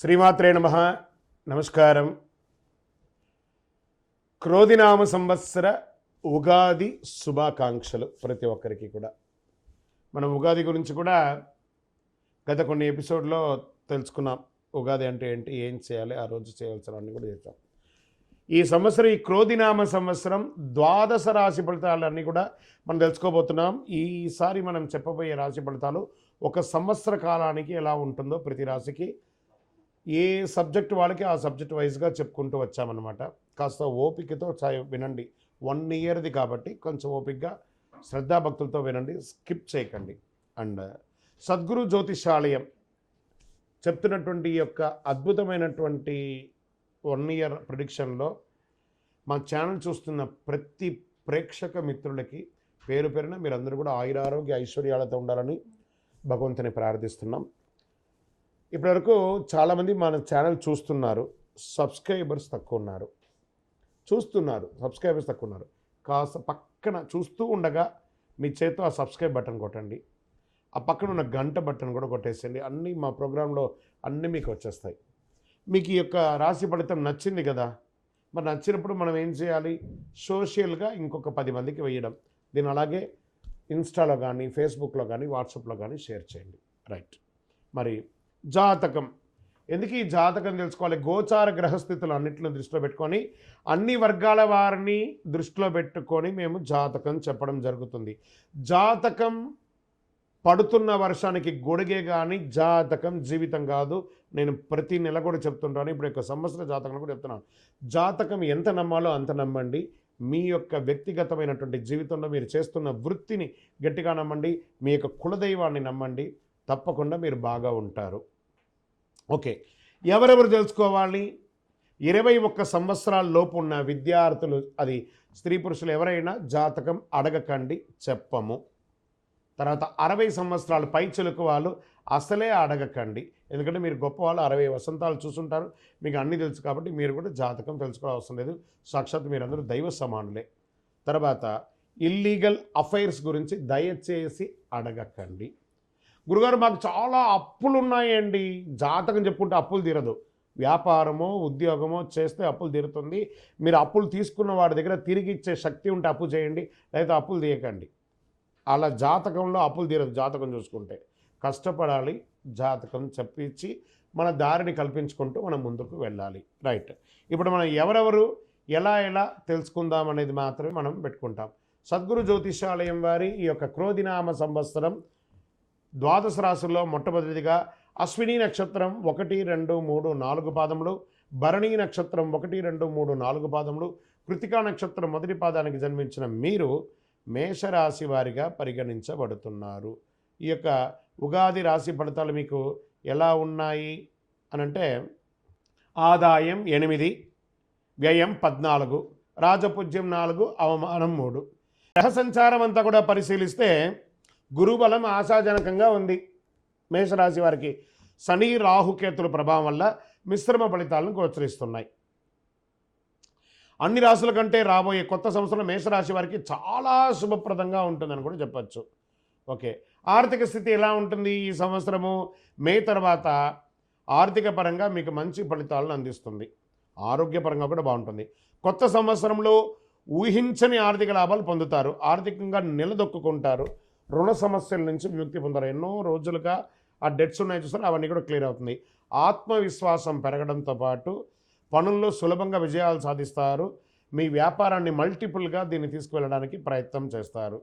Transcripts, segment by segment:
శ్రీమాత్రే నమః. నమస్కారం. క్రోధినామ సంవత్సర ఉగాది శుభాకాంక్షలు ప్రతి ఒక్కరికి కూడా. మనం ఉగాది గురించి కూడా గత కొన్ని ఎపిసోడ్లో తెలుసుకున్నాం. ఉగాది అంటే ఏంటి, ఏం చేయాలి, ఆ రోజు చేయాల్సినవన్నీ కూడా చేస్తాం. ఈ సంవత్సరం ఈ క్రోధినామ సంవత్సరం ద్వాదశ రాశి ఫలితాలన్నీ కూడా మనం తెలుసుకోబోతున్నాం. ఈసారి మనం చెప్పబోయే రాశి ఫలితాలు ఒక సంవత్సర కాలానికి ఎలా ఉంటుందో ప్రతి రాశికి ఏ సబ్జెక్ట్ వాళ్ళకి ఆ సబ్జెక్ట్ వైజ్గా చెప్పుకుంటూ వచ్చామన్నమాట. కాస్త ఓపికతో వినండి. 1 ఇయర్ది కాబట్టి కొంచెం ఓపికగా శ్రద్ధాభక్తులతో వినండి, స్కిప్ చేయకండి. అండ్ సద్గురు జ్యోతిషాలయం చెప్తున్నటువంటి ఈ యొక్క అద్భుతమైనటువంటి 1 ఇయర్ ప్రిడిక్షన్లో మా ఛానల్ చూస్తున్న ప్రతి ప్రేక్షక మిత్రులకి పేరు పేరున మీరందరూ కూడా ఆయురారోగ్య ఐశ్వర్యాలతో ఉండాలని భగవంతుని ప్రార్థిస్తున్నాం. ఇప్పటివరకు చాలామంది మన ఛానల్ చూస్తున్నారు, సబ్స్క్రైబర్స్ తక్కువ ఉన్నారు. సబ్స్క్రైబర్స్ తక్కువ ఉన్నారు. కాస్త పక్కన చూస్తూ ఉండగా మీ చేతితో ఆ సబ్స్క్రైబ్ బటన్ కొట్టండి. ఆ పక్కన ఉన్న గంట బటన్ కూడా కొట్టేసేయండి. అన్నీ మా ప్రోగ్రాంలో అన్నీ మీకు వచ్చేస్తాయి. మీకు ఈ యొక్క రాశి ఫలితం నచ్చింది కదా, మరి నచ్చినప్పుడు మనం ఏం చేయాలి? సోషల్గా ఇంకొక 10 మందికి వేయడం. దీన్ని అలాగే ఇన్స్టాలో కానీ, ఫేస్బుక్లో కానీ, వాట్సాప్లో కానీ షేర్ చేయండి. రైట్. మరి జాతకం ఎందుకు ఈ జాతకం తెలుసుకోవాలి? గోచార గ్రహస్థితులు అన్నింటిని దృష్టిలో పెట్టుకొని అన్ని వర్గాల వారిని దృష్టిలో పెట్టుకొని మేము జాతకం చెప్పడం జరుగుతుంది. జాతకం పడుతున్న వర్షానికి గొడుగే కానీ జాతకం జీవితం కాదు. నేను ప్రతి నెల కూడా చెప్తుంటాను. ఇప్పుడు యొక్క సంవత్సర జాతకం కూడా చెప్తున్నాను. జాతకం ఎంత నమ్మాలో అంత నమ్మండి. మీ యొక్క వ్యక్తిగతమైనటువంటి జీవితంలో మీరు చేస్తున్న వృత్తిని గట్టిగా నమ్మండి. మీ యొక్క కులదైవాన్ని నమ్మండి. తప్పకుండా మీరు బాగా ఉంటారు. ఓకే, ఎవరెవరు తెలుసుకోవాలి? 21 సంవత్సరాల లోపు ఉన్న విద్యార్థులు, అది స్త్రీ పురుషులు ఎవరైనా జాతకం అడగకండి, చెప్పము. తర్వాత 60 సంవత్సరాలు పైచిలుకు వాళ్ళు అసలే అడగకండి. ఎందుకంటే మీరు గొప్పవాళ్ళు, 60 వసంతాలు చూసుంటారు, మీకు అన్నీ తెలుసు కాబట్టి మీరు కూడా జాతకం తెలుసుకోవాల్సిన అవసరం లేదు. సాక్షాత్ మీరందరూ దైవ సమానులే. తర్వాత ఇల్లీగల్ అఫైర్స్ గురించి దయచేసి అడగకండి. గురుగారు మాకు చాలా అప్పులు ఉన్నాయండి. జాతకం చెప్పుకుంటే అప్పులు తీరదు. వ్యాపారమో ఉద్యోగమో చేస్తే అప్పులు తీరుతుంది. మీరు అప్పులు తీసుకున్న వాడి దగ్గర తిరిగి ఇచ్చే శక్తి ఉంటే అప్పు చేయండి, లేదా అప్పులు తీయకండి. అలా జాతకంలో అప్పులు తీరదు. జాతకం చూసుకుంటే కష్టపడాలి. జాతకం చెప్పించి మన దారిని కల్పించుకుంటూ మనం ముందుకు వెళ్ళాలి. రైట్. ఇప్పుడు మనం ఎవరెవరు ఎలా తెలుసుకుందాం అనేది మాత్రమే మనం పెట్టుకుంటాం. సద్గురు జ్యోతిషాలయం వారి ఈ యొక్క క్రోధినామ సంవత్సరం ద్వాదశ రాశుల్లో మొట్టమొదటిగా అశ్విని నక్షత్రం 1, 2, 3, 4 పాదములు, భరణీ నక్షత్రం 1, 2, 3, 4 పాదములు, కృతికా నక్షత్రం మొదటి పాదానికి జన్మించిన మీరు మేషరాశి వారిగా పరిగణించబడుతున్నారు. ఈ యొక్క ఉగాది రాశి ఫలితాలు మీకు ఎలా ఉన్నాయి అనంటే, ఆదాయం 8, వ్యయం 14, రాజపూజ్యం 4, అవమానం 3. గ్రహ సంచారం అంతా కూడా పరిశీలిస్తే గురుబలం ఆశాజనకంగా ఉంది. మేషరాశి వారికి శని రాహుకేతుల ప్రభావం వల్ల మిశ్రమ ఫలితాలను గోచరిస్తున్నాయి. అన్ని రాశుల కంటే రాబోయే కొత్త సంవత్సరం మేషరాశి వారికి చాలా శుభప్రదంగా ఉంటుందని కూడా చెప్పచ్చు. ఓకే, ఆర్థిక స్థితి ఎలా ఉంటుంది? ఈ సంవత్సరము మే తర్వాత ఆర్థిక పరంగా మీకు మంచి ఫలితాలను అందిస్తుంది. ఆరోగ్యపరంగా కూడా బాగుంటుంది. కొత్త సంవత్సరంలో ఊహించని ఆర్థిక లాభాలు పొందుతారు. ఆర్థికంగా నిలదొక్కుంటారు. రుణ సమస్యల నుంచి విముక్తి పొందారు. ఎన్నో రోజులుగా ఆ డెట్స్ ఉన్నాయి చూస్తారు, అవన్నీ కూడా క్లియర్ అవుతుంది. ఆత్మవిశ్వాసం పెరగడంతో పాటు పనుల్లో సులభంగా విజయాలు సాధిస్తారు. మీ వ్యాపారాన్ని మల్టిపుల్గా దీన్ని తీసుకువెళ్ళడానికి ప్రయత్నం చేస్తారు.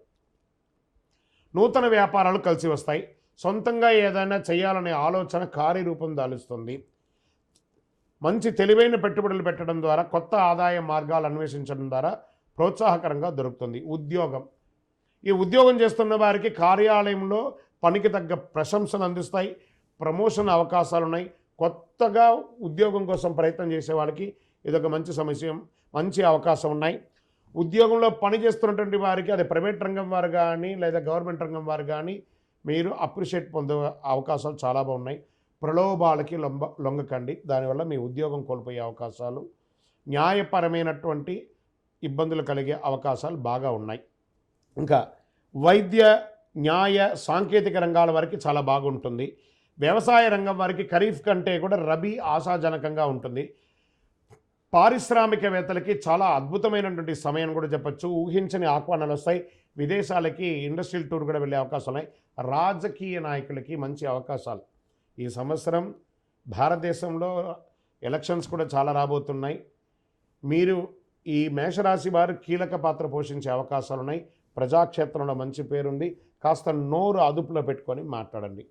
నూతన వ్యాపారాలు కలిసి వస్తాయి. సొంతంగా ఏదైనా చేయాలనే ఆలోచన కార్యరూపం దాలుస్తుంది. మంచి తెలివైన పెట్టుబడులు పెట్టడం ద్వారా, కొత్త ఆదాయ మార్గాలు అన్వేషించడం ద్వారా ప్రోత్సాహకరంగా దొరుకుతుంది. ఉద్యోగం, ఈ ఉద్యోగం చేస్తున్న వారికి కార్యాలయంలో పనికి తగ్గ ప్రశంసలు అందిస్తాయి. ప్రమోషన్ అవకాశాలు ఉన్నాయి. కొత్తగా ఉద్యోగం కోసం ప్రయత్నం చేసే వాళ్ళకి ఇదొక మంచి అవకాశం ఉన్నాయి. ఉద్యోగంలో పనిచేస్తున్నటువంటి వారికి, అది ప్రైవేట్ రంగం వారు కానీ లేదా గవర్నమెంట్ రంగం వారు కానీ, మీరు అప్రిషియేట్ పొందే అవకాశాలు చాలా బాగున్నాయి. ప్రలోభాలకి లొంగకండి. దానివల్ల మీ ఉద్యోగం కోల్పోయే అవకాశాలు, న్యాయపరమైనటువంటి ఇబ్బందులు కలిగే అవకాశాలు బాగా ఉన్నాయి. ఇంకా వైద్య, న్యాయ, సాంకేతిక రంగాల వరకు చాలా బాగుంటుంది. వ్యవసాయ రంగం వారికి ఖరీఫ్ కంటే కూడా రబీ ఆశాజనకంగా ఉంటుంది. పారిశ్రామికవేత్తలకి చాలా అద్భుతమైనటువంటి సమయం కూడా చెప్పొచ్చు. ఊహించని ఆహ్వానాలు వస్తాయి. విదేశాలకి ఇండస్ట్రియల్ టూర్ కూడా వెళ్ళే అవకాశాలు ఉన్నాయి. రాజకీయ నాయకులకి మంచి అవకాశాలు ఈ సంవత్సరం. భారతదేశంలో ఎలక్షన్స్ కూడా చాలా రాబోతున్నాయి. మీరు ఈ మేషరాశి వారు కీలక పాత్ర పోషించే అవకాశాలు ఉన్నాయి. ప్రజాక్షేత్రంలో మంచి పేరుంది. కాస్త నోరు అదుపులో పెట్టుకొని మాట్లాడండి.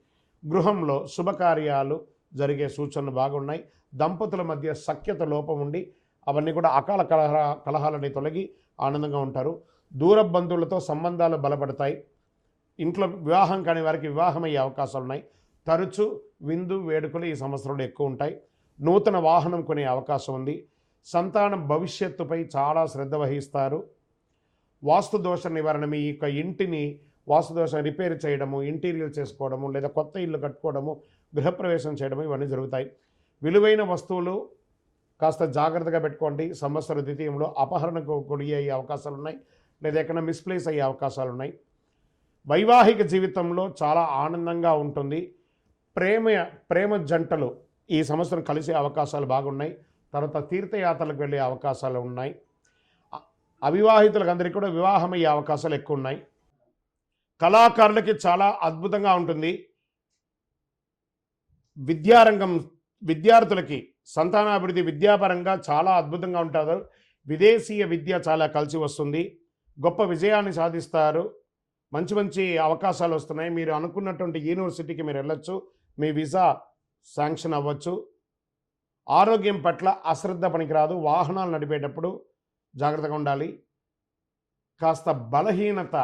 గృహంలో శుభకార్యాలు జరిగే సూచనలు బాగున్నాయి. దంపతుల మధ్య సఖ్యత లోపం ఉండి అవన్నీ కూడా అకాల కలహాలని తొలగి ఆనందంగా ఉంటారు. దూర బంధువులతో సంబంధాలు బలపడతాయి. ఇంట్లో వివాహం కాని వారికి వివాహం అయ్యే అవకాశాలు ఉన్నాయి. తరచూ విందు వేడుకలు ఈ సంవత్సరంలో ఎక్కువ ఉంటాయి. నూతన వాహనం కొనే అవకాశం ఉంది. సంతానం భవిష్యత్తుపై చాలా శ్రద్ధ వహిస్తారు. వాస్తు దోష నివారణ, మీ యొక్క ఇంటిని వాస్తుదోషం రిపేర్ చేయడము, ఇంటీరియర్ చేసుకోవడము, లేదా కొత్త ఇల్లు కట్టుకోవడము, గృహప్రవేశం చేయడము, ఇవన్నీ జరుగుతాయి. విలువైన వస్తువులు కాస్త జాగ్రత్తగా పెట్టుకోండి. సంవత్సర ద్వితీయంలో అపహరణకు గురి అయ్యే అవకాశాలు ఉన్నాయి, లేదా ఎక్కడైనా మిస్ప్లేస్ అయ్యే అవకాశాలు ఉన్నాయి. వైవాహిక జీవితంలో చాలా ఆనందంగా ఉంటుంది. ప్రేమ జంటలు ఈ సంవత్సరం కలిసే అవకాశాలు బాగున్నాయి. తర్వాత తీర్థయాత్రలకు వెళ్ళే అవకాశాలు ఉన్నాయి. అవివాహితులకు అందరికీ కూడా వివాహం అయ్యే అవకాశాలు ఎక్కువ ఉన్నాయి. కళాకారులకి చాలా అద్భుతంగా ఉంటుంది. విద్యార్థులకి సంతానాభివృద్ధి విద్యాపరంగా చాలా అద్భుతంగా ఉంటారు. విదేశీయ విద్య చాలా కలిసి వస్తుంది. గొప్ప విజయాన్ని సాధిస్తారు. మంచి మంచి అవకాశాలు వస్తున్నాయి. మీరు అనుకున్నటువంటి యూనివర్సిటీకి మీరు వెళ్ళొచ్చు. మీ వీసా శాంక్షన్ అవ్వచ్చు. ఆరోగ్యం పట్ల అశ్రద్ధ పనికిరాదు. వాహనాలు నడిపేటప్పుడు జాగ్రత్తగా ఉండాలి. కాస్త బలహీనత,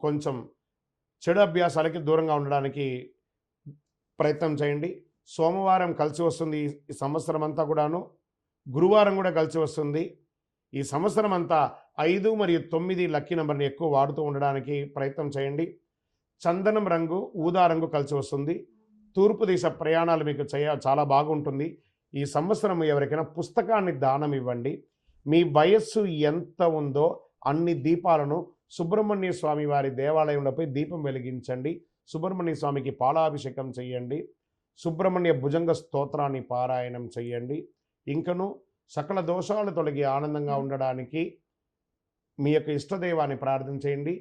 కొంచెం చెడు అభ్యాసాలకి దూరంగా ఉండడానికి ప్రయత్నం చేయండి. సోమవారం కలిసి వస్తుంది ఈ సంవత్సరం అంతా కూడాను. గురువారం కూడా కలిసి వస్తుంది. ఈ సంవత్సరం అంతా 5 మరియు 9 లక్కీ నెంబర్ని ఎక్కువ వాడుతూ ఉండడానికి ప్రయత్నం చేయండి. చందనం రంగు, ఊదా రంగు కలిసి వస్తుంది. తూర్పు దిశ ప్రయాణాలు మీకు చాలా బాగుంటుంది. ఈ సంవత్సరం ఎవరికైనా పుస్తకాన్ని దానం ఇవ్వండి. మీ వయస్సు ఎంత ఉందో అన్ని దీపాలను సుబ్రహ్మణ్య స్వామి వారి దేవాలయంలోపై దీపం వెలిగించండి. సుబ్రహ్మణ్య స్వామికి పాలాభిషేకం చేయండి. సుబ్రహ్మణ్య భుజంగ స్తోత్రాన్ని పారాయణం చేయండి. ఇంకను సకల దోషాలు తొలగి ఆనందంగా ఉండడానికి మీ యొక్క ఇష్టదైవాన్ని ప్రార్థన చేయండి.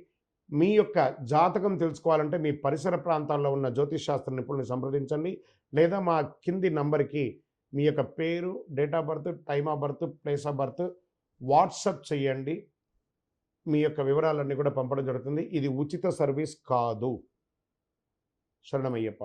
మీ యొక్క జాతకం తెలుసుకోవాలంటే మీ పరిసర ప్రాంతాల్లో ఉన్న జ్యోతిష్ శాస్త్ర నిపుణుల్ని సంప్రదించండి, లేదా మా కింది నంబర్కి మీ యొక్క పేరు, date of birth, time of birth, place of birth WhatsApp చేయండి. మీ యొక్క వివరాలన్నీ కూడా పంపడం జరుగుతుంది. ఇది ఉచిత సర్వీస్ కాదు. శరణమయ్యప్ప.